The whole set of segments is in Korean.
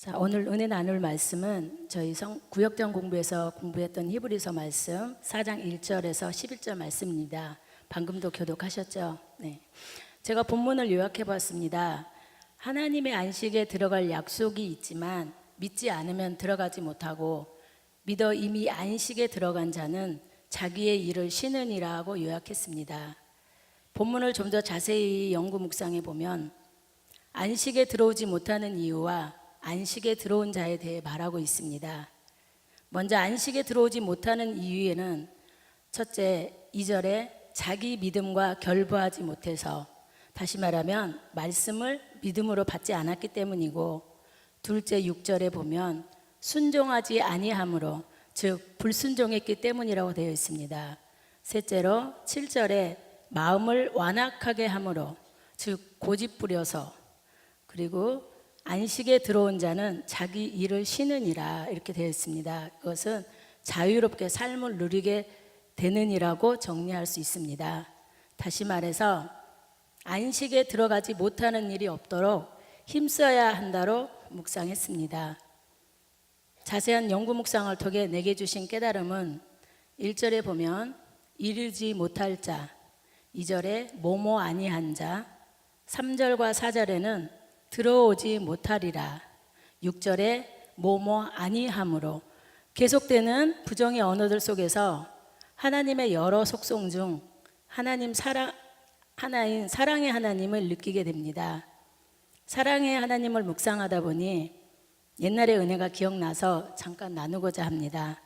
자, 오늘 은혜 나눌 말씀은 저희 구역전 공부에서 공부했던 히브리서 말씀 4장 1절에서 11절 말씀입니다. 방금도 교독하셨죠? 네. 제가 본문을 요약해 봤습니다. 하나님의 안식에 들어갈 약속이 있지만 믿지 않으면 들어가지 못하고 믿어 이미 안식에 들어간 자는 자기의 일을 쉬느니라고 요약했습니다. 본문을 좀 더 자세히 연구 묵상해 보면 안식에 들어오지 못하는 이유와 안식에 들어온 자에 대해 말하고 있습니다. 먼저 안식에 들어오지 못하는 이유에는 첫째, 2절에 자기 믿음과 결부하지 못해서, 다시 말하면 말씀을 믿음으로 받지 않았기 때문이고, 둘째, 6절에 보면 순종하지 아니함으로, 즉 불순종했기 때문이라고 되어 있습니다. 셋째로 7절에 마음을 완악하게 함으로, 즉 고집부려서, 그리고 안식에 들어온 자는 자기 일을 쉬느니라 이렇게 되어 있습니다. 그것은 자유롭게 삶을 누리게 되느니라고 정리할 수 있습니다. 다시 말해서 안식에 들어가지 못하는 일이 없도록 힘써야 한다로 묵상했습니다. 자세한 연구 묵상을 통해 내게 주신 깨달음은 1절에 보면 이르지 못할 자, 2절에 뭐뭐 아니한 자, 3절과 4절에는 들어오지 못하리라, 6절에 뭐뭐 아니함으로, 계속되는 부정의 언어들 속에서 하나님의 여러 속성 중 하나인 사랑의 하나님을 느끼게 됩니다. 사랑의 하나님을 묵상하다 보니 옛날의 은혜가 기억나서 잠깐 나누고자 합니다.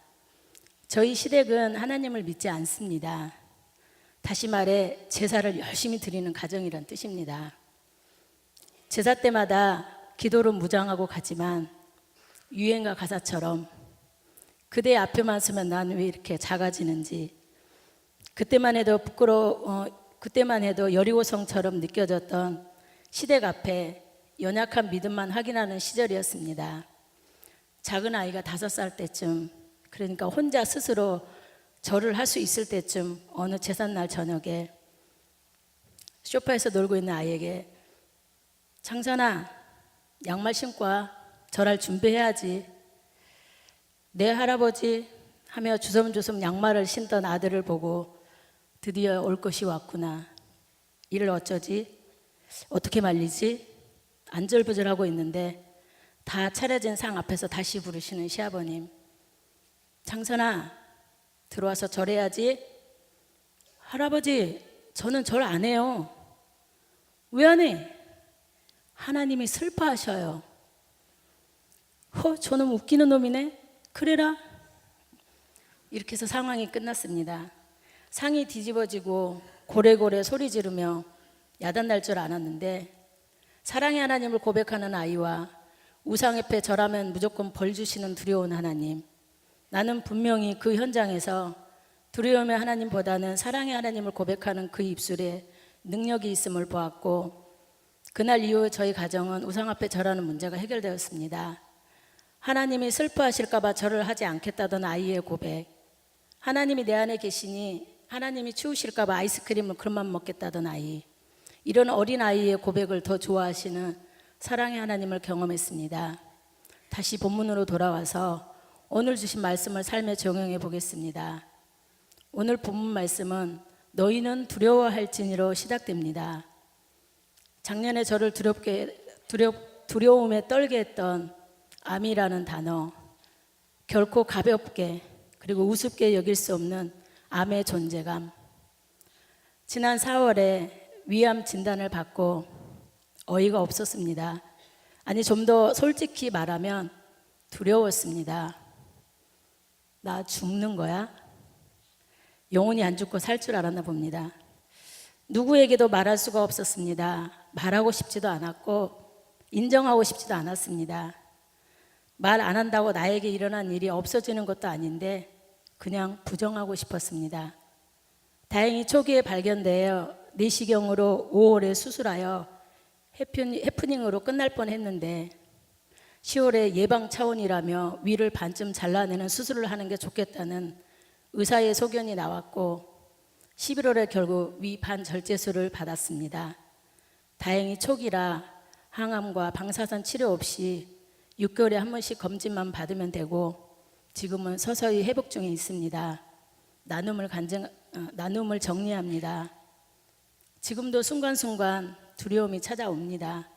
저희 시댁은 하나님을 믿지 않습니다. 다시 말해 제사를 열심히 드리는 가정이란 뜻입니다. 제사 때마다 기도로 무장하고 가지만 유행가 가사처럼 그대 앞에만 서면 난 왜 이렇게 작아지는지, 그때만 해도 여리고성처럼 느껴졌던 시댁 앞에 연약한 믿음만 확인하는 시절이었습니다. 작은 아이가 5살 때쯤, 그러니까 혼자 스스로 절을 할 수 있을 때쯤 어느 제삿날 저녁에 소파에서 놀고 있는 아이에게 창선아, 양말 신고 와. 절할 준비해야지. 내 할아버지 하며 주섬주섬 양말을 신던 아들을 보고 드디어 올 것이 왔구나. 이를 어쩌지? 어떻게 말리지? 안절부절하고 있는데 다 차려진 상 앞에서 다시 부르시는 시아버님. 창선아, 들어와서 절해야지. 할아버지, 저는 절 안 해요. 왜 안 해? 하나님이 슬퍼하셔요. 저놈 웃기는 놈이네. 그래라. 이렇게 해서 상황이 끝났습니다. 상이 뒤집어지고 고래고래 소리 지르며 야단날 줄 알았는데, 사랑의 하나님을 고백하는 아이와 우상 옆에 절하면 무조건 벌 주시는 두려운 하나님, 나는 분명히 그 현장에서 두려움의 하나님보다는 사랑의 하나님을 고백하는 그 입술에 능력이 있음을 보았고, 그날 이후 저희 가정은 우상 앞에 절하는 문제가 해결되었습니다. 하나님이 슬퍼하실까 봐 절을 하지 않겠다던 아이의 고백, 하나님이 내 안에 계시니 하나님이 추우실까 봐 아이스크림을 그만 먹겠다던 아이, 이런 어린 아이의 고백을 더 좋아하시는 사랑의 하나님을 경험했습니다. 다시 본문으로 돌아와서 오늘 주신 말씀을 삶에 적용해 보겠습니다. 오늘 본문 말씀은 너희는 두려워할지니로 시작됩니다. 작년에 저를 두려움에 떨게 했던 암이라는 단어, 결코 가볍게 그리고 우습게 여길 수 없는 암의 존재감. 지난 4월에 위암 진단을 받고 어이가 없었습니다. 아니, 좀 더 솔직히 말하면 두려웠습니다. 나 죽는 거야? 영원히 안 죽고 살 줄 알았나 봅니다. 누구에게도 말할 수가 없었습니다. 말하고 싶지도 않았고 인정하고 싶지도 않았습니다. 말 안 한다고 나에게 일어난 일이 없어지는 것도 아닌데 그냥 부정하고 싶었습니다. 다행히 초기에 발견되어 내시경으로 5월에 수술하여 해프닝으로 끝날 뻔했는데 10월에 예방 차원이라며 위를 반쯤 잘라내는 수술을 하는 게 좋겠다는 의사의 소견이 나왔고 11월에 결국 위 반절제술을 받았습니다. 다행히 초기라 항암과 방사선 치료 없이 6개월에 한 번씩 검진만 받으면 되고 지금은 서서히 회복 중에 있습니다. 나눔을 정리합니다. 지금도 순간순간 두려움이 찾아옵니다.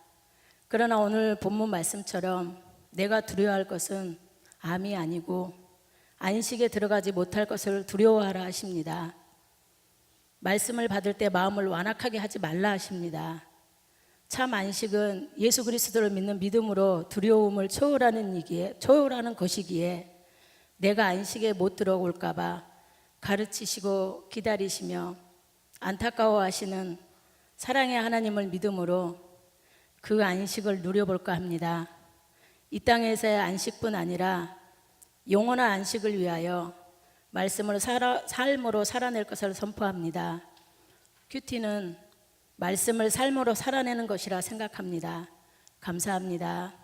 그러나 오늘 본문 말씀처럼 내가 두려워할 것은 암이 아니고 안식에 들어가지 못할 것을 두려워하라 하십니다. 말씀을 받을 때 마음을 완악하게 하지 말라 하십니다. 참 안식은 예수 그리스도를 믿는 믿음으로 두려움을 초월하는 것이기에 내가 안식에 못 들어올까 봐 가르치시고 기다리시며 안타까워하시는 사랑의 하나님을 믿음으로 그 안식을 누려볼까 합니다. 이 땅에서의 안식뿐 아니라 영원한 안식을 위하여 말씀을 삶으로 살아낼 것을 선포합니다. 큐티는 말씀을 삶으로 살아내는 것이라 생각합니다. 감사합니다.